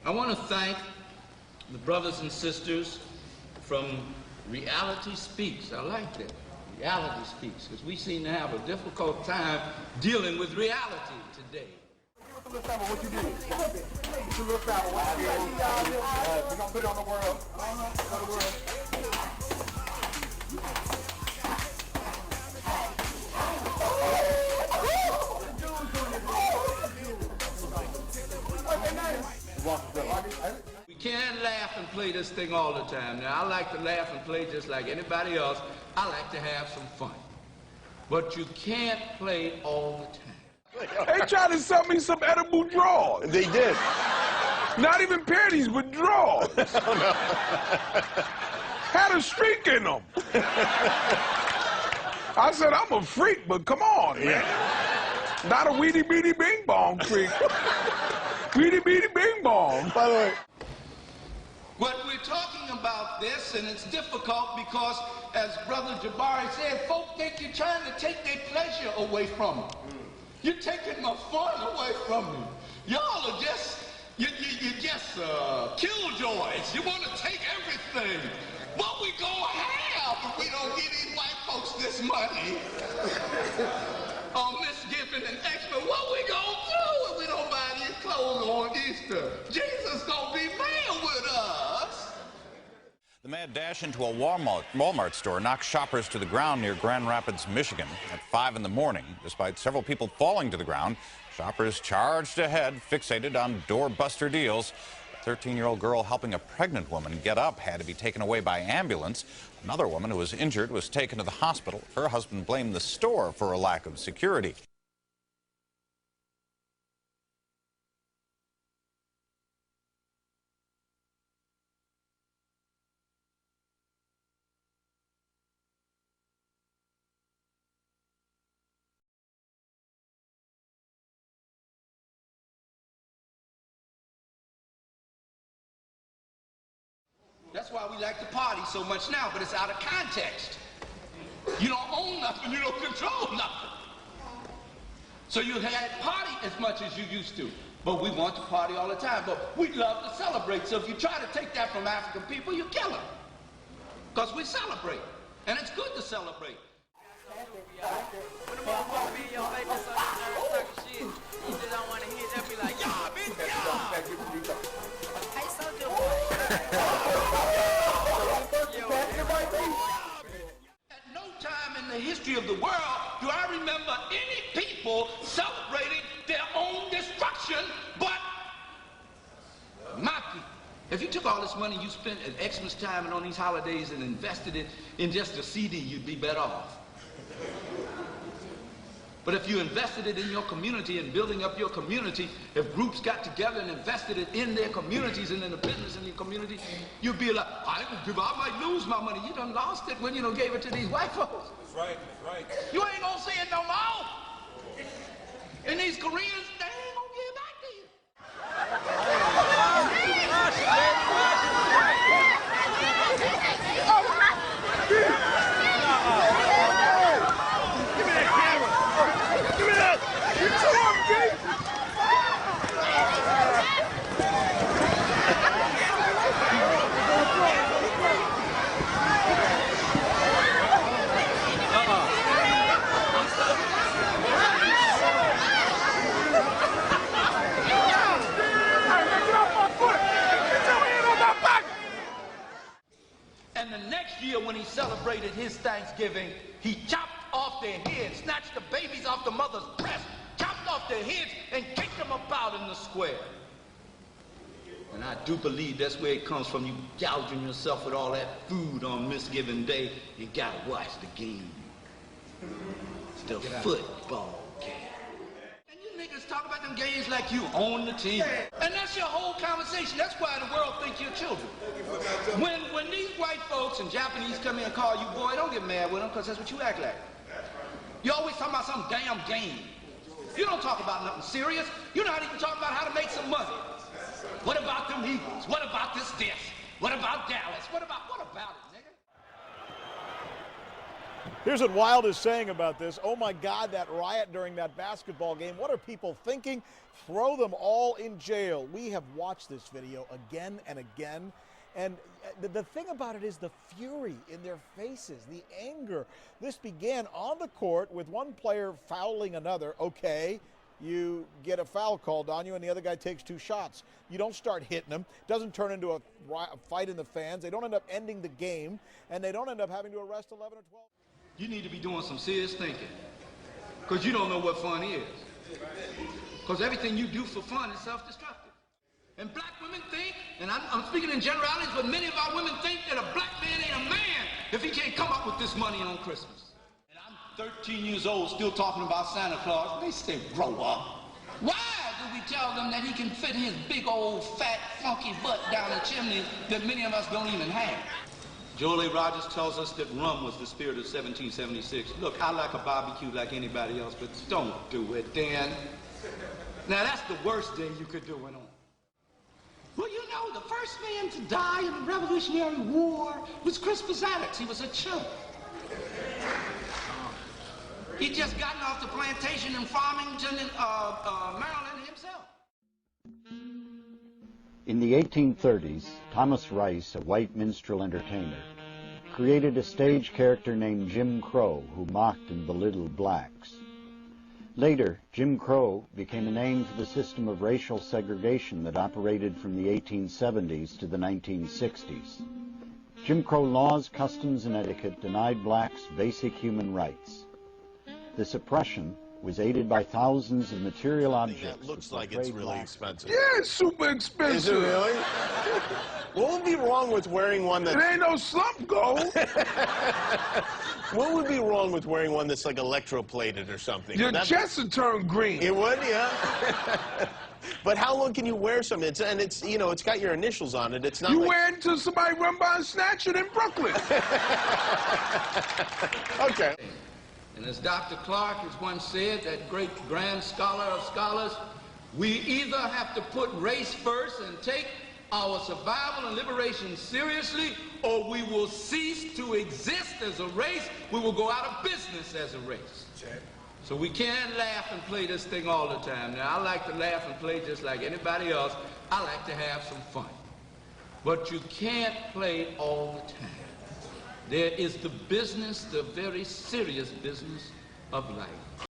I want to thank the brothers and sisters from Reality Speaks. I like that. Reality Speaks, because we seem to have a difficult time dealing with reality today. Give us a little sample of what you did. Just a little sample of what you did. We're going to put it on the world. On the world. We can't laugh and play this thing all the time. Now, I like to laugh and play just like anybody else. I like to have some fun. But you can't play all the time. They tried to sell me some edible drawers. They did. Not even panties, but drawers. Had a streak in them. I said, I'm a freak, but come on, man. Yeah. Not a weedy beady bing bong freak. Weedy beady bing bong. By the way. But we're talking about this, and it's difficult because, as Brother Jabari said, folks think you're trying to take their pleasure away from them. You're taking my fun away from me. Y'all are just, you're just killjoys. You want to take everything. What we gonna have if we don't give these white folks this money on misgiving and extra? What we gonna do if we don't buy these clothes on Easter? Jesus gonna be mad with us. The mad dash into a Walmart store knocked shoppers to the ground near Grand Rapids, Michigan at 5 in the morning. Despite several people falling to the ground, shoppers charged ahead, fixated on doorbuster deals. A 13-year-old girl helping a pregnant woman get up had to be taken away by ambulance. Another woman who was injured was taken to the hospital. Her husband blamed the store for a lack of security. That's why we like to party so much now, but it's out of context. You don't own nothing, you don't control nothing. So you had party as much as you used to, but we want to party all the time, but we love to celebrate. So if you try to take that from African people, you kill them. Because we celebrate, and it's good to celebrate. At no time in the history of the world do I remember any people celebrating their own destruction but my people. If you took all this money you spent at Xmas time and on these holidays and invested it in just a CD, you'd be better off. But if you invested it in your community and building up your community, if groups got together and invested it in their communities and in the business in your community, you'd be like, I might lose my money. You done lost it when you done gave it to these white folks. That's right, that's right. You ain't gonna see it no more. And these Koreans, they ain't gonna give it back to you. And the next year when he celebrated his Thanksgiving, he chopped off their heads, snatched the babies off the mother's breast, chopped off their heads, and kicked them about in the square. And I do believe that's where it comes from. You gouging yourself with all that food on Misgiving Day. You gotta watch the game. It's the football game. And you niggas talk about them games like you own the team. And that's your whole conversation. That's why the world thinks you're children. When these white folks and Japanese come in and call you boy, don't get mad with them, because that's what you act like. You always talking about some damn game. You don't talk about nothing serious. You're not even talking about how to make some money. What about them Eagles? What about this? What about Dallas? What about it, nigga? Here's what Wild is saying about this. Oh my God, that riot during that basketball game. What are people thinking? Throw them all in jail. We have watched this video again and again. And the thing about it is the fury in their faces, the anger. This began on the court with one player fouling another. Okay, you get a foul called on you and the other guy takes 2 shots. You don't start hitting them. It doesn't turn into a fight in the fans. They don't end up ending the game, and they don't end up having to arrest 11 or 12. You need to be doing some serious thinking, because you don't know what fun is. Because everything you do for fun is self-destructive. And black women think, and I'm speaking in generalities, but many of our women think that a black man ain't a man if he can't come up with this money on Christmas. And I'm 13 years old still talking about Santa Claus. They say, grow up. Why do we tell them that he can fit his big old fat funky butt down the chimney that many of us don't even have? Joel A. Rogers tells us that rum was the spirit of 1776. Look, I like a barbecue like anybody else, but don't do it, Dan. Now, that's the worst day you could do it on. Well, you know, the first man to die in the Revolutionary War was Crispus Attucks. He was a chump. He'd just gotten off the plantation in Farmington, Maryland himself. In the 1830s, Thomas Rice, a white minstrel entertainer, created a stage character named Jim Crow who mocked and belittled blacks. Later, Jim Crow became a name for the system of racial segregation that operated from the 1870s to the 1960s. Jim Crow laws, customs, and etiquette denied blacks basic human rights. This oppression was aided by thousands of material objects. That looks like it's really expensive. Yeah, it's super expensive. Is it really? What would be wrong with wearing one that... It ain't no slump gold. What would be wrong with wearing one that's like electroplated or something? Your chest would turn green. It would, yeah. But how long can you wear something? It's you know, it's got your initials on it. It's not. You like... wear it until somebody run by and snatch it in Brooklyn. Okay. And as Dr. Clark has once said, that great grand scholar of scholars, we either have to put race first and take our survival and liberation seriously, or we will cease to exist as a race. We will go out of business as a race. So we can't laugh and play this thing all the time. Now, I like to laugh and play just like anybody else. I like to have some fun. But you can't play all the time. There is the business, the very serious business of life.